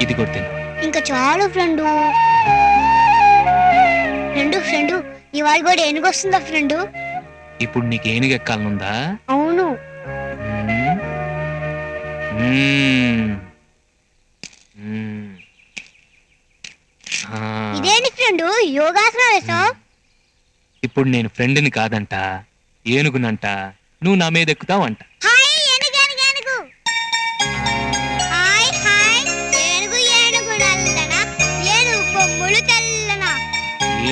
ఇది కొట్టిన ఇంకా చాలు ఫ్రెండు. ఫ్రెండు ఇవాళ కూడా ఏనుగొస్తుందా ఫ్రెండు? ఇప్పుడు నీకు ఏనుగు ఎక్కాలనుందా? అవును. ఇదేంటి ఫ్రెండు యోగాసనం వేసావు? ఇప్పుడు నేను ఫ్రెండ్ని కాదంట, ఏనుగునంట. నువ్వు నా మీద ఎక్కుతావంట.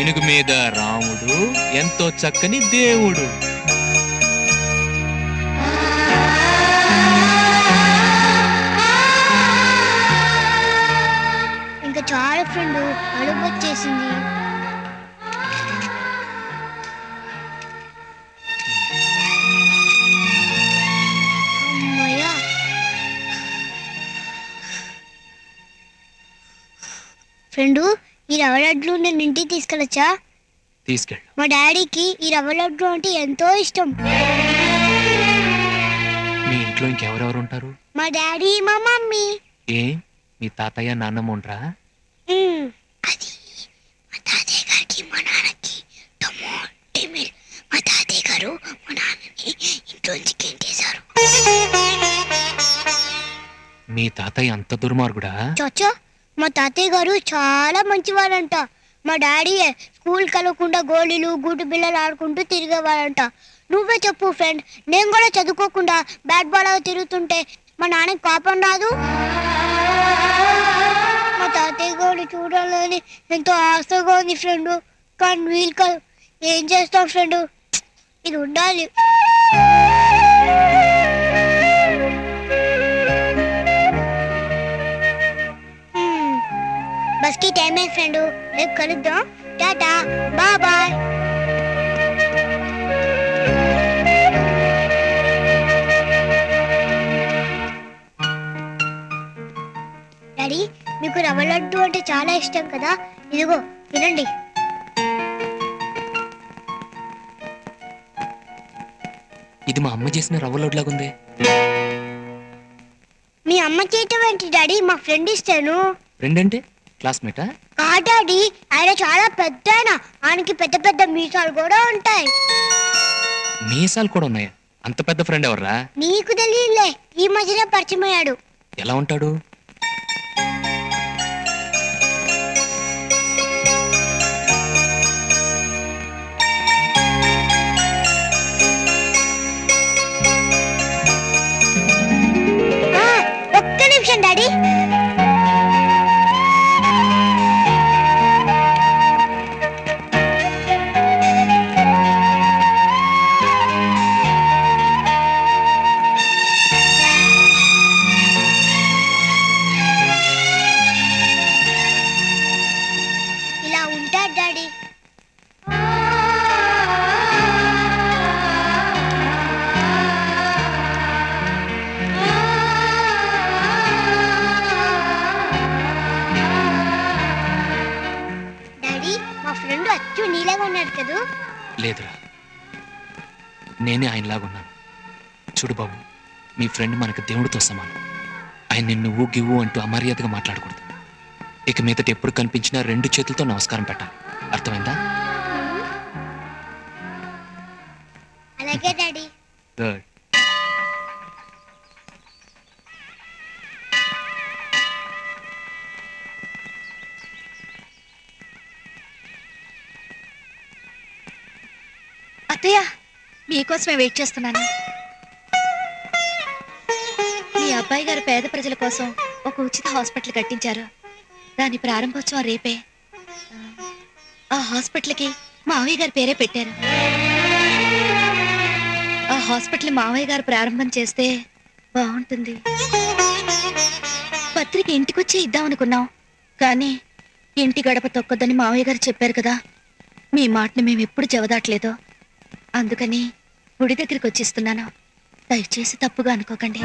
ఏనుగు మీద రాముడు ఎంతో చక్కని దేవుడు. ఇంకా చాలా ఫ్రెండు అడుగు వచ్చేసింది. ఫ్రెండు ఈ రవ్వ లడ్లు నేను ఇంటికి తీసుకెళ్ళొచ్చా? తీసుకెళ్ళు. మా డాడీకి ఈ రవ్వ లడ్లు అంటే ఎంతో ఇష్టం. మీ ఇంట్లో ఇంకెవరెవరు ఉంటారు? మా డాడీ, మా మమ్మీ. ఏ మీ తాతయ్య నాన్నమ్మ ఉండరా? అది మా తాతయ్య గారికి మా నాన్నకి మా తాతయ్య గారు మా నాన్నని ఇంట్లోంచి గెంటేశారు. మీ తాతయ్య అంత దుర్మార్గుడా? చచ్చా, మా తాతయ్య గారు చాలా మంచివాడంట. మా డాడీ స్కూల్ కలవకుండా గోళీలు గూటు బిళ్ళలు ఆడుకుంటూ తిరిగేవాడంట. నువ్వే చెప్పు ఫ్రెండ్, నేను కూడా చదువుకోకుండా బ్యాట్ బాల్ తిరుగుతుంటే మా నాన్నకి కోపం రాదు? మా తాతయ్య గారు చూడాలని ఎంతో ఆశగా ఉంది ఫ్రెండ్, కానీ వీలు కాదు. ఏం చేస్తాం ఫ్రెండ్, ఇది ఉండాలి. बस की टाइम है फ्रेंडो, एक कर दो, टाटा, बाय बाय। డాడీ, మీకు రవ్వ లడ్డు అంటే చాలా ఇష్టం కదా, ఇదిగో తినండి. ఇది మా అమ్మ చేసిన రవ్వ లడ్డు లాగుంది. మీ అమ్మ చేయటం ఏంటి డాడీ? మా ఫ్రెండ్ ఇస్తాను. ఫ్రెండ్ అంటే క్లాస్మేటా? కాదు డాడీ, ఆయన చాలా పెద్ద ఆయన, ఆయనకి పెద్ద పెద్ద మీసాలు కూడా ఉంటాయి. మీసాలు కూడా ఉన్నాయా? అంత పెద్ద ఫ్రెండ్ ఎవర్రా? నీకు తెలియలే, ఈ మధ్యనే పరిచయం అయ్యాడు. ఎలా ఉంటాడు? ఒక్క నిమిషం డాడీ. ఇలా ఉంటాడు డాడీ. డాడీ, మా ఫ్రెండ్ అచ్చు నీలాగా ఉన్నాడు కదా? లేదురా, నేనే ఆయనలాగున్నాను. చూడు బాబు, మీ ఫ్రెండ్ మనకు దేవుడితో సమానం. ఆయన నిన్ను గివ్వు అంటూ అమర్యాదగా మాట్లాడకూడదు. ఇక మీదట ఎప్పుడు కనిపించినా 2 చేతులతో నమస్కారం పెట్టాలి. అర్థమైందా? అలాగే డాడీ. గుడ్. అత్తయ్య, మీకోసమే వెయిట్ చేస్తున్నాను. మీ అబ్బాయి గారు పేద ప్రజల కోసం ఒక ఉచిత హాస్పిటల్ కట్టించారు. దాని ప్రారంభోత్సవం రేపే. ఆ హాస్పిటల్కి మావయ్య గారి పేరే పెట్టారు. ఆ హాస్పిటల్ మావయ్య గారు ప్రారంభం చేస్తే బాగుంటుంది. పత్రిక ఇంటికొచ్చే ఇద్దామనుకున్నాం, కానీ ఇంటి గడప తొక్కొద్దని మావయ్య గారు చెప్పారు కదా. మీ మాటని మేము ఎప్పుడు జవదాట్లేదు. అందుకని గుడి దగ్గరికి వచ్చిస్తున్నాను. దయచేసి తప్పుగా అనుకోకండి.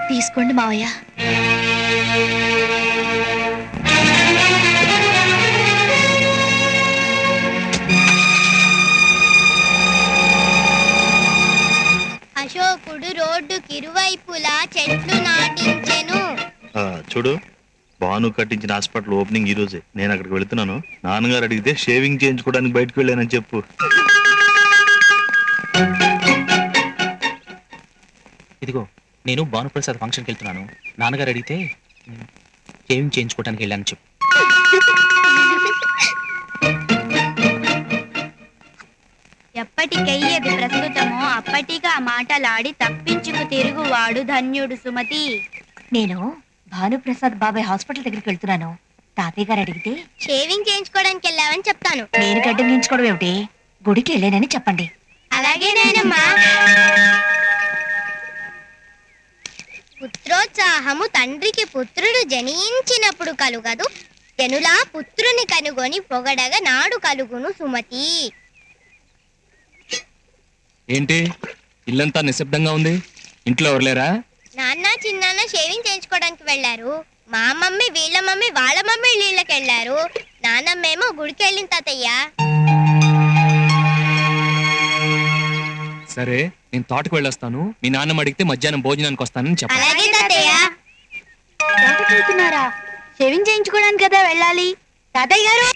తీసుకోండి మావయ్య. అశోకుడు రోడ్డుకి ఇరువైపులా చెట్లు నాటించెను. చూడు, భాను కట్టించిన హాస్పిటల్ ఓపెనింగ్ ఈ రోజే. నేను అక్కడికి వెళుతున్నాను. నాన్నగారు అడిగితే షేవింగ్ చేయించుకోవడానికి బయటకు వెళ్ళానని చెప్పు. ఇదిగో, నేను భానుప్రసాద్ ఫంక్షన్కి వెళ్తున్నాను. నాన్నగారు అడిగితే షేవింగ్ చేయించుకోవడానికి వెళ్ళానని చెప్పు. ఎప్పటికయ్యేది ప్రస్తుతమో అప్పటిగా మాటలాడి తప్పించుకు తిరుగువాడు ధన్యుడు సుమతి. నేను భానుప్రసాద్ బాబాయ్ హాస్పిటల్ దగ్గరికి వెళ్తున్నాను. తాతయ్య గారు అడిగితే షేవింగ్ చేయించుకోవడానికి వెళ్ళావని చెప్తాను. నేను గడ్డం గీయించుకోవడం ఏమిటి, గుడికి వెళ్ళానని చెప్పండి. అలాగే నాయనమ్మా. పుత్రోత్సాహము తండ్రికి పుత్రుడు జనించినప్పుడు కలుగదు, జనులా పుత్రుని కనుగొని పొగడగా నాడు కలుగును సుమతి. ఏంటి ఇల్లంతా నిశ్శబ్దంగా ఉంది? ఇంట్లో ఎవరు లేరా? నాన్న చిన్నాన్న షేవింగ్ చేయించుకోవడానికి వెళ్ళారు. మా మమ్మీ వీళ్ళ మమ్మీ వాళ్ళ మమ్మీ నీళ్ళకి వెళ్ళారు. నాన్నమ్మేమో గుడికి వెళ్ళింది తాతయ్య. సరే, నేను తోటకు వెళ్ళొస్తాను. మీ నాన్నమ్మ అడిగితే మధ్యాహ్నం భోజనానికి వస్తానని చెప్పాలి. అలాగే తాతయ్య. తోటకి వెళ్తున్నారా? షేవింగ్ చేయించుకోవడానికి కదా వెళ్ళాలి. తాతయ్య గారు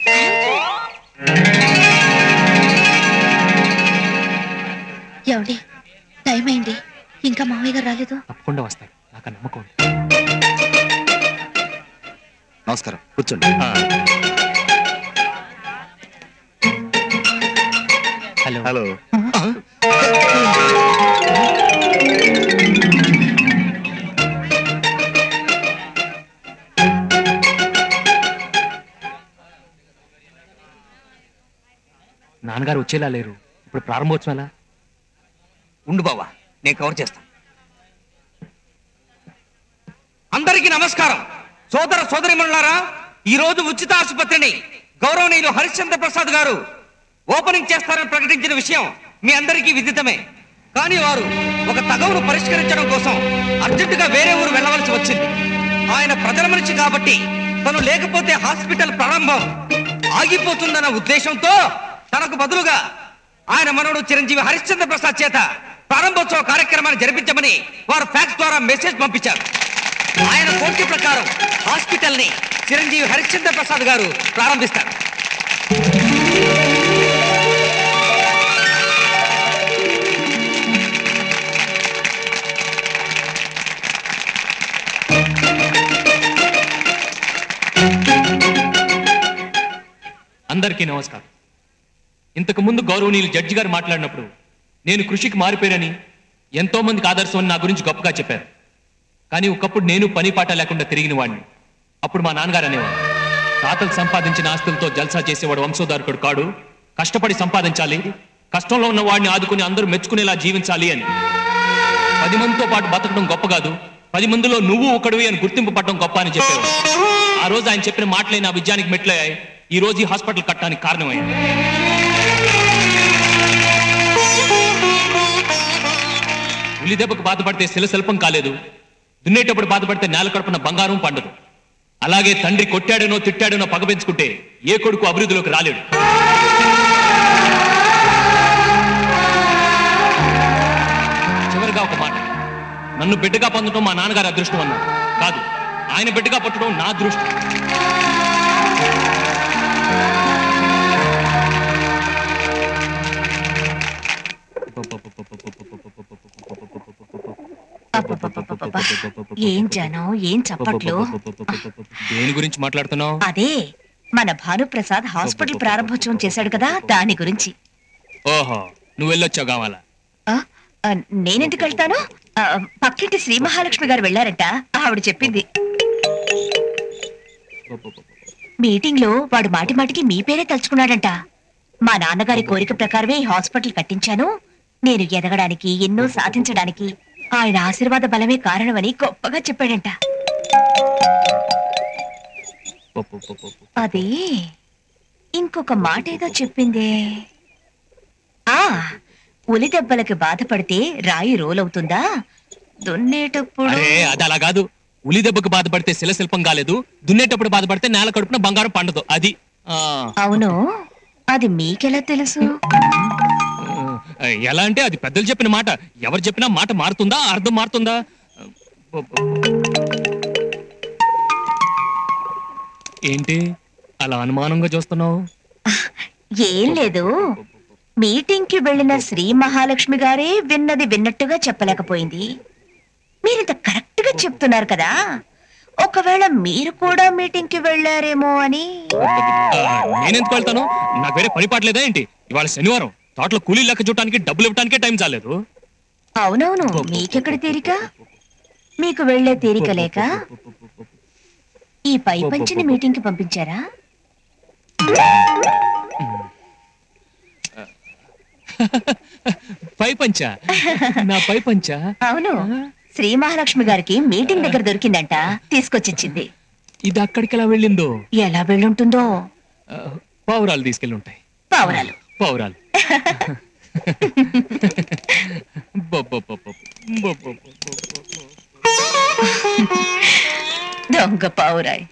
ఏమండి, టైం అయింది, ఇంకా మామయ్య గారు రాలేదు. తప్పకుండా వస్తాడు, నాకు ఆ నమ్మకం ఉంది. నమస్కారం, కూర్చోండి. Hello hello. నాన్నగారు వచ్చేలా లేరు. ఇప్పుడు ప్రారంభోత్సవం ఎలా? ఉండు బావా, నేను కవర్ చేస్తాను. అందరికీ నమస్కారం. సోదర సోదరిమణులారా, ఈ రోజు ఉచిత ఆసుపత్రిని గౌరవనీయులు హరిశ్చంద్ర ప్రసాద్ గారు ఓపెనింగ్ చేస్తారని ప్రకటించిన విషయం మీ అందరికీ విదితమే. కానీ వారు ఒక తగవును పరిష్కరించడం కోసం అర్జెంటుగా వేరే ఊరు వెళ్ళవలసి వచ్చింది. ఆయన ప్రజల మనిషి కాబట్టి తను లేకపోతే హాస్పిటల్ ప్రారంభం ఆగిపోతుందన్న ఉద్దేశంతో తనకు బదులుగా ఆయన మనవడు చిరంజీవి హరిశ్చంద్ర ప్రసాద్ చేత ప్రారంభోత్సవ కార్యక్రమాన్ని జరిపించమని వారు ఫ్యాక్స్ ద్వారా మెసేజ్ పంపించారు. ఆయన కోరిక ప్రకారం హాస్పిటల్ ని చిరంజీవి హరిశ్చంద్ర ప్రసాద్ గారు ప్రారంభిస్తారు. అందరికీ నమస్కారం. ఇంతకు ముందు గౌరవనీయులు జడ్జి గారు మాట్లాడినప్పుడు నేను కృషికి మారిపోయానని, ఎంతో మందికి ఆదర్శం అని నా గురించి గొప్పగా చెప్పారు. కానీ ఒకప్పుడు నేను పని పాట లేకుండా తిరిగిన వాడిని. అప్పుడు మా నాన్నగారు అనేవాడు, తాతలు సంపాదించిన ఆస్తులతో జల్సా చేసేవాడు వంశోధారకుడు కాడు, కష్టపడి సంపాదించాలి, కష్టంలో ఉన్న వాడిని ఆదుకుని అందరూ మెచ్చుకునేలా జీవించాలి అని. 10 మందితో పాటు బతకడం గొప్ప కాదు, 10 మందిలో నువ్వు ఒకడివి అని గుర్తింపు పడడం గొప్ప అని చెప్పేవాడు. ఆ రోజు ఆయన చెప్పిన మాటలే నా విజయానికి మెట్లయ్యాయి. ఈ రోజు ఈ హాస్పిటల్ కట్టడానికి కారణమైంది. ఉలి దెబ్బకు బాధపడితే శిలశిల్పం కాలేదు, దున్నేటప్పుడు బాధపడితే నేల కడుపున బంగారం పండదు. అలాగే తండ్రి కొట్టాడనో తిట్టాడనో పగ పెంచుకుంటే ఏ కొడుకు అభివృద్ధిలోకి రాలేడు. చివరిగా ఒక మాట, నన్ను బిడ్డగా పొందడం మా నాన్నగారి అదృష్టం అన్నారు. కాదు, ఆయన బిడ్డగా పుట్టడం నా అదృష్టం. ఏం జనం, ఏం చప్పట్లు. దేని గురించి మాట్లాడుతున్నావు? అదే మన భానుప్రసాద్ హాస్పిటల్ ప్రారంభోత్సవం చేశాడు కదా, దాని గురించి. ఓహో, నువ్వు వెళ్ళొచ్చావు కావాలా? నేనెందుకు వెళ్తాను? పక్కింటి శ్రీ మహాలక్ష్మి గారు వెళ్ళారట, ఆవిడ చెప్పింది. మీటింగ్ లో వాడు మాటి మాటికి మీ పేరే తలుచుకున్నాడంట. మా నాన్నగారి కోరిక ప్రకారమే ఈ హాస్పిటల్ కట్టించాను, నేను ఎదగడానికి, ఎన్నో సాధించడానికి ఆయన ఆశీర్వాద బలమే కారణమని గొప్పగా చెప్పాడంట. అది ఇంకొక మాట ఏదో చెప్పిందే. ఉలి దెబ్బలకి బాధపడితే రాయి రోలవుతుందా, దున్నేటప్పుడు. అది అలా కాదు. ఉలి దెబ్బకు బాధపడితే శిలశిల్పం కాలేదు, దున్నేటప్పుడు బాధపడితే నేల కడుపున బంగారం పండదు. అది అవును, అది మీకెలా తెలుసు? ఎలా అంటే అది పెద్దలు చెప్పిన మాట. ఎవరు చెప్పినా మాట మారుతుందా, అర్థం మారుతుందా? ఏంటి అలా అనుమానంగా చూస్తున్నావు? ఏం లేదు, మీటింగ్ కి వెళ్ళిన శ్రీ మహాలక్ష్మి గారే విన్నది విన్నట్టుగా చెప్పలేకపోయింది. మీరింత కరెక్ట్ గా చెప్తున్నారు కదా, ఒకవేళ మీరు కూడా మీటింగ్ కి వెళ్ళారేమో అని. నేనెందుకు వెళ్తాను? నాకు వేరే పని పాటలేదా ఏంటి? ఇవాళ శనివారం, తోటలో కూలీ లెక్క చూడటానికి డబ్బులు ఇవ్వడానికే టైం చాలేదు. అవునవును, మీకెక్కడ తీరిక? మీకు వెళ్లే తీరిక లేక ఈ పై పంచిని మీటింగ్ కి పంపించారా? పై పంచా? నా పై పంచా? అవును, శ్రీ మహాలక్ష్మి గారికి మీటింగ్ దగ్గర దొరికిందంట, తీసుకొచ్చిచ్చింది. ఇది అక్కడికి ఎలా వెళ్ళిందో? ఎలా వెళ్ళుంటుందో? పావురాలు తీసుకెళ్ళి ఉంటాయి. పావురాలు పావురాలు. దొంగ పావురాయి.